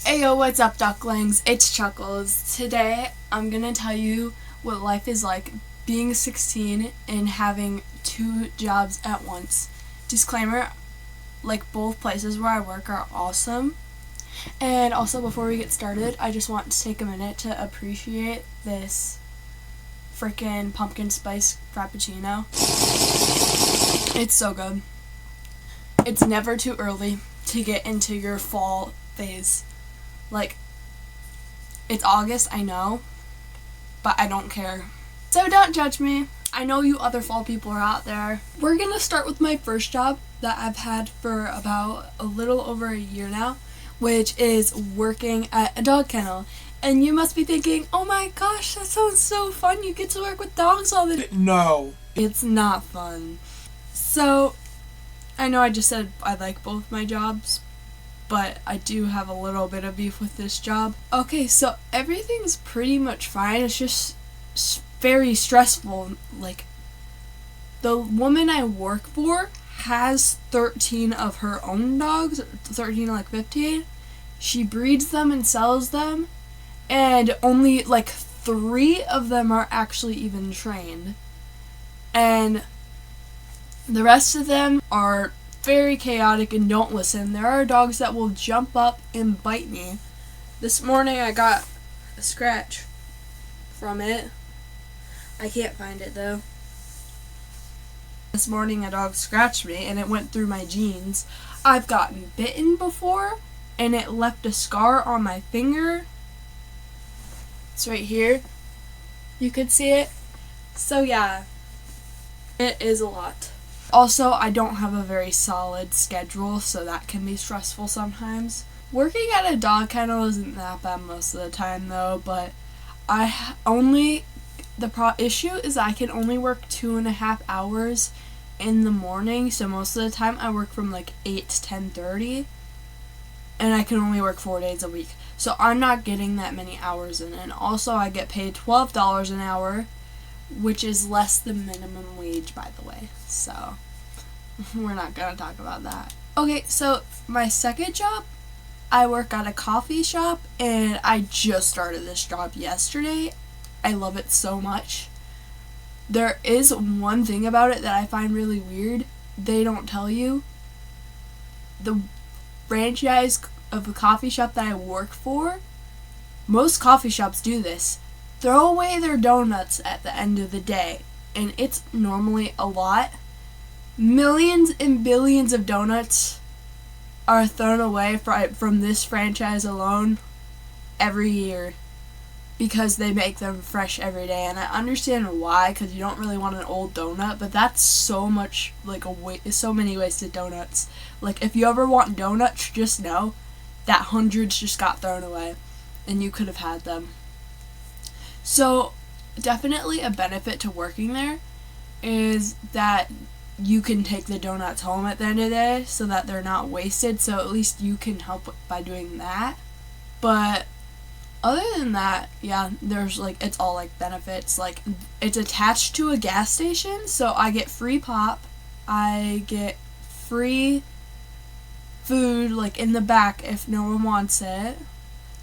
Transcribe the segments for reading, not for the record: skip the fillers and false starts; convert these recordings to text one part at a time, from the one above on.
Ayo, what's up, ducklings? It's Chuckles. Today, I'm gonna tell you what life is like being 16 and having two jobs at once. Disclaimer, like, both places where I work are awesome. And also, before we get started, I just want to take a minute to appreciate this freaking pumpkin spice frappuccino. It's so good. It's never too early to get into your fall phase. Like, it's August, I know, but I don't care. So don't judge me. I know you other fall people are out there. We're gonna start with my first job that I've had for about a little over a year now, which is working at a dog kennel. And you must be thinking, oh my gosh, that sounds so fun. You get to work with dogs all the time. No. It's not fun. So, I know I just said I like both my jobs, but I do have a little bit of beef with this job. Okay, so everything's pretty much fine. It's just very stressful. Like, the woman I work for has 13 of her own dogs, 13 or like 15. She breeds them and sells them, and only like 3 of them are actually even trained. And the rest of them are very chaotic and don't listen. There are dogs that will jump up and bite me. This morning I got a scratch from it. I can't find it though. This morning a dog scratched me and it went through my jeans. I've gotten bitten before and it left a scar on my finger. It's right here. You could see it. So yeah, it is a lot. Also, I don't have a very solid schedule, so that can be stressful sometimes. Working at a dog kennel isn't that bad most of the time, though, but the issue is I can only work 2.5 hours in the morning, so most of the time I work from like 8 to 10:30, and I can only work 4 days a week. So I'm not getting that many hours in, and also I get paid $12 an hour, which is less than minimum wage, by the way, so we're not gonna talk about that. Okay, so my second job, I work at a coffee shop, and I just started this job yesterday. I love it so much. There is one thing about it that I find really weird. They don't tell you. The franchise of the coffee shop that I work for, most coffee shops do this. Throw away their donuts at the end of the day, and it's normally a lot. Millions and billions of donuts are thrown away from this franchise alone every year because they make them fresh every day, and I understand why, because you don't really want an old donut, but that's so much, like, so many wasted donuts. Like, if you ever want donuts, just know that hundreds just got thrown away, and you could have had them. So, definitely a benefit to working there is that you can take the donuts home at the end of the day so that they're not wasted, so at least you can help by doing that. But other than that, yeah, there's like, it's all like benefits. Like, it's attached to a gas station, so I get free pop, I get free food like in the back if no one wants it.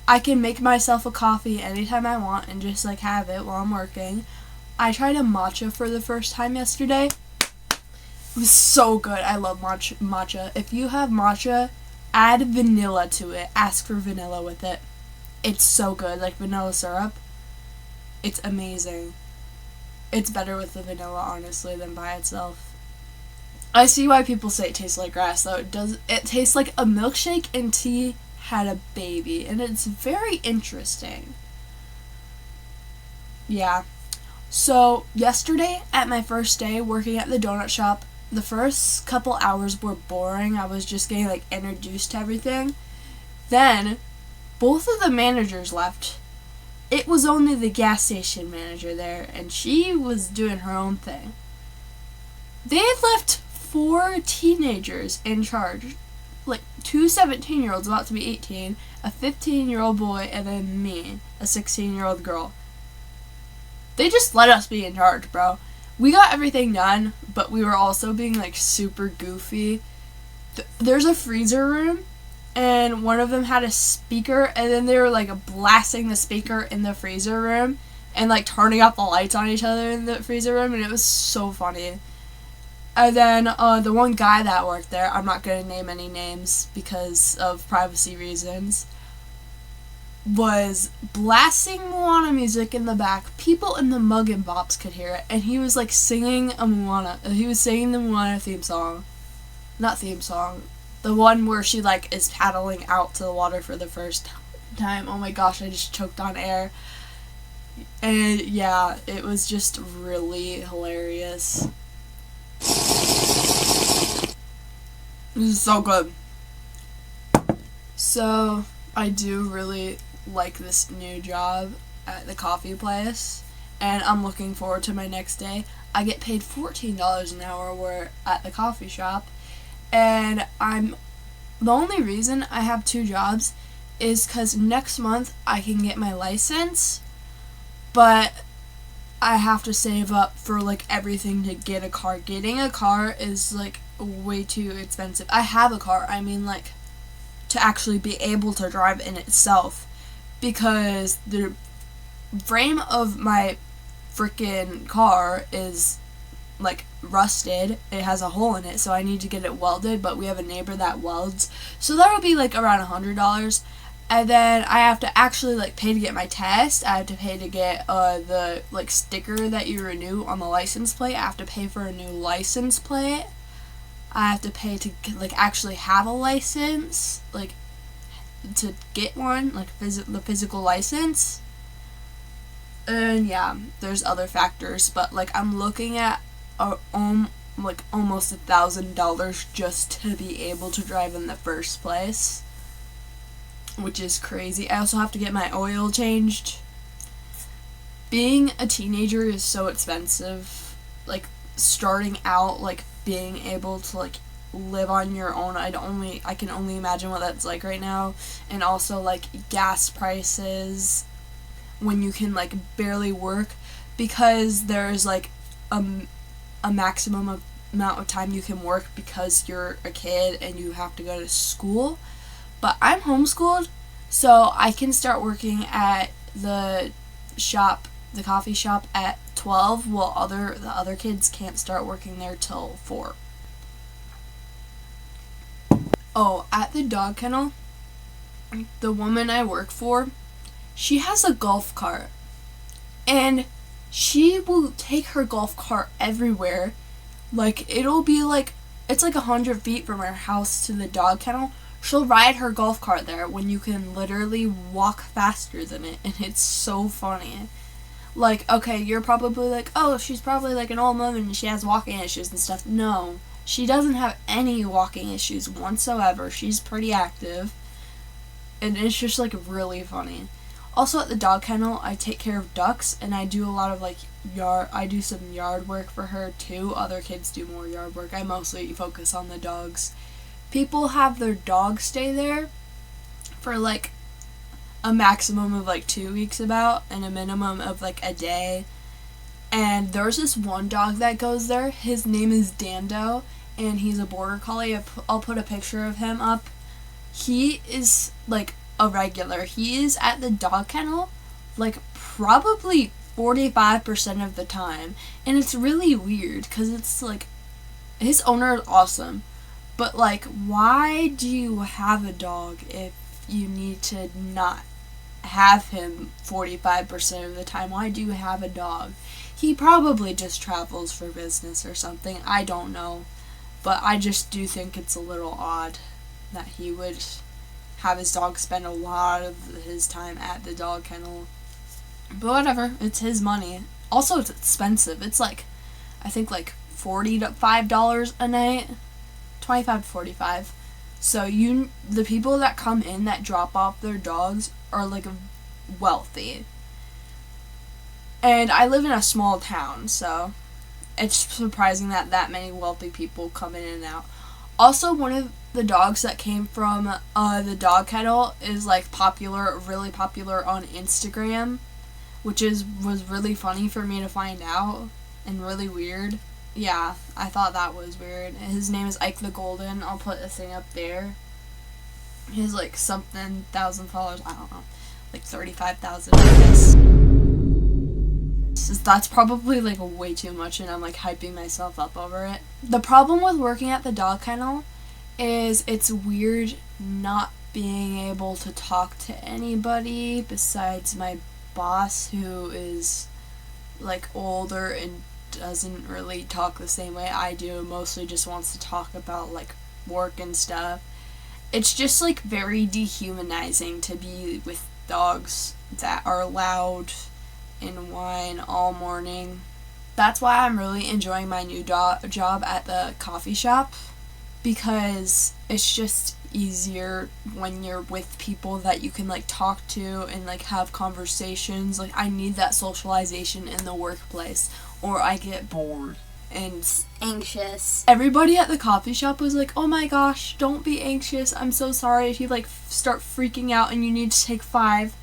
I can make myself a coffee anytime I want and just like have it while I'm working. I tried a matcha for the first time yesterday. It was so good. I love matcha. If you have matcha, add vanilla to it. Ask for vanilla with it. It's so good, like vanilla syrup. It's amazing. It's better with the vanilla, honestly, than by itself. I see why people say it tastes like grass, though. It tastes like a milkshake and tea had a baby, and it's very interesting. Yeah. So, yesterday, at my first day working at the donut shop, the first couple hours were boring. I was just getting, like, introduced to everything. Then, both of the managers left. It was only the gas station manager there, and she was doing her own thing. They had left 4 teenagers in charge. Like, 2 17-year-olds about to be 18, a 15-year-old boy, and then me, a 16-year-old girl. They just let us be in charge, bro. We got everything done, but we were also being, like, super goofy. There's a freezer room and one of them had a speaker, and then they were like blasting the speaker in the freezer room and like turning off the lights on each other in the freezer room, and it was so funny. And then the one guy that worked there, I'm not going to name any names because of privacy reasons, was blasting Moana music in the back. People in the Mug and Bops could hear it, and he was like singing he was singing the Moana theme song. Not theme song. The one where she like is paddling out to the water for the first time. Oh my gosh, I just choked on air. And yeah, it was just really hilarious. This is so good. So, I do really like this new job at the coffee place, and I'm looking forward to my next day. I get paid $14 an hour where at the coffee shop, and the only reason I have 2 jobs is because next month I can get my license, but I have to save up for like everything to get a car. Getting a car is like way too expensive. I have a car, I mean like to actually be able to drive in itself, because the frame of my freaking car is like rusted. It has a hole in it, so I need to get it welded, but we have a neighbor that welds, so that would be like around $100. And then I have to actually like pay to get my test. I have to pay to get the like sticker that you renew on the license plate. I have to pay for a new license plate. I have to pay to like actually have a license, like to get one, like the physical license. And yeah, there's other factors, but like I'm looking at like almost $1,000 just to be able to drive in the first place, which is crazy. I also have to get my oil changed. Being a teenager is so expensive. Like starting out, like being able to like live on your own, I can only imagine what that's like right now. And also like gas prices when you can like barely work, because there's like a maximum amount of time you can work because you're a kid and you have to go to school. But I'm homeschooled, so I can start working at the coffee shop at 12, while the other kids can't start working there till 4. Oh, at the dog kennel, the woman I work for, she has a golf cart, and she will take her golf cart everywhere. Like, it'll be like, it's like 100 feet from her house to the dog kennel. She'll ride her golf cart there when you can literally walk faster than it, and it's so funny. Like, okay, you're probably like, oh, she's probably like an old woman and she has walking issues and stuff. No, she doesn't have any walking issues whatsoever. She's pretty active, and it's just like really funny. Also at the dog kennel, I take care of ducks, and I do a lot of like I do some yard work for her too. Other kids do more yard work. I mostly focus on the dogs. People have their dogs stay there for like a maximum of like 2 weeks and a minimum of like a day. And there's this one dog that goes there. His name is Dando, and he's a border collie. I'll put a picture of him up. He is like a regular. He is at the dog kennel like probably 45% of the time, and it's really weird because it's like his owner is awesome, but like, why do you have a dog if you need to not have him 45% of the time? Why do you have a dog? He probably just travels for business or something. I don't know, but I just do think it's a little odd that he would have his dog spend a lot of his time at the dog kennel. But whatever, it's his money. Also, it's expensive. It's like, I think like $45 a night, 25 to 45. So the people that come in that drop off their dogs are like wealthy. And I live in a small town, so it's surprising that many wealthy people come in and out. Also, one of the dogs that came from the dog kennel is like really popular on Instagram, which was really funny for me to find out, and really weird. Yeah, I thought that was weird. His name is Ike the Golden. I'll put a thing up there. His like something thousand followers, I don't know, like 35,000, I guess. That's probably like way too much, and I'm like hyping myself up over it. The problem with working at the dog kennel is it's weird not being able to talk to anybody besides my boss, who is like older and doesn't really talk the same way I do, mostly just wants to talk about like work and stuff. It's just like very dehumanizing to be with dogs that are loud and whine all morning. That's why I'm really enjoying my new job at the coffee shop, because it's just easier when you're with people that you can like talk to and like have conversations. Like, I need that socialization in the workplace or I get bored and anxious. Everybody at the coffee shop was like, oh my gosh, don't be anxious. I'm so sorry if you like start freaking out and you need to take 5.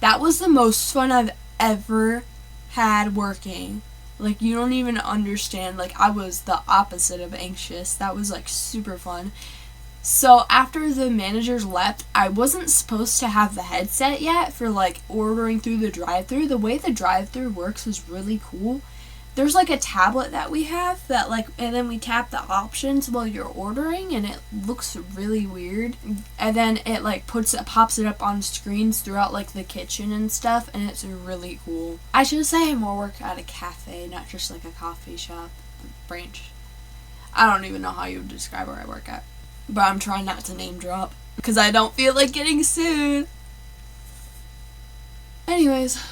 That was the most fun I've ever had working. Like, you don't even understand. Like, I was the opposite of anxious. That was like super fun. So after the managers left, I wasn't supposed to have the headset yet for like ordering through the drive-thru. The way the drive-thru works is really cool. There's like a tablet that we have that like, and then we tap the options while you're ordering, and it looks really weird. And then it like pops it up on screens throughout like the kitchen and stuff, and it's really cool. I should say I more work at a cafe, not just like a coffee shop branch. I don't even know how you would describe where I work at, but I'm trying not to name drop because I don't feel like getting sued. Anyways.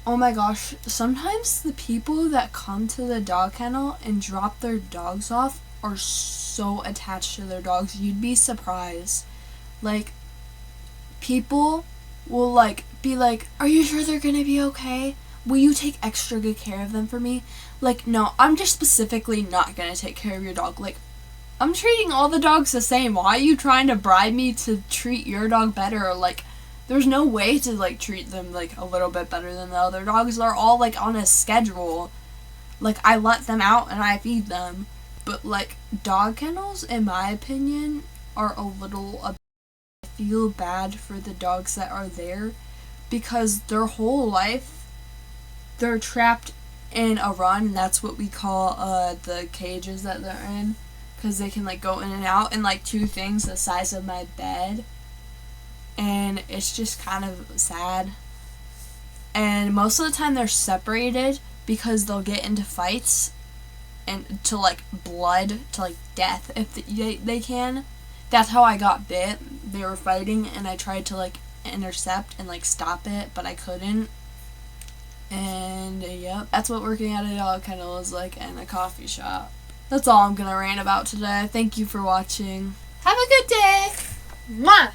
Oh my gosh, sometimes the people that come to the dog kennel and drop their dogs off are so attached to their dogs, you'd be surprised. Like, people will like be like, are you sure they're gonna be okay? Will you take extra good care of them for me? Like, no, I'm just specifically not gonna take care of your dog. Like, I'm treating all the dogs the same. Why are you trying to bribe me to treat your dog better? Or like, there's no way to like treat them like a little bit better than the other dogs. They're all like on a schedule. Like, I let them out and I feed them. But like, dog kennels, in my opinion, are a little. I feel bad for the dogs that are there because their whole life they're trapped in a run. And that's what we call the cages that they're in, because they can like go in and out in like 2 things the size of my bed. And it's just kind of sad. And most of the time they're separated because they'll get into fights and to like blood, to like death if they can. That's how I got bit. They were fighting and I tried to like intercept and like stop it, but I couldn't. And yep, that's what working at a dog kennel is like, and a coffee shop. That's all I'm gonna rant about today. Thank you for watching. Have a good day. Mwah!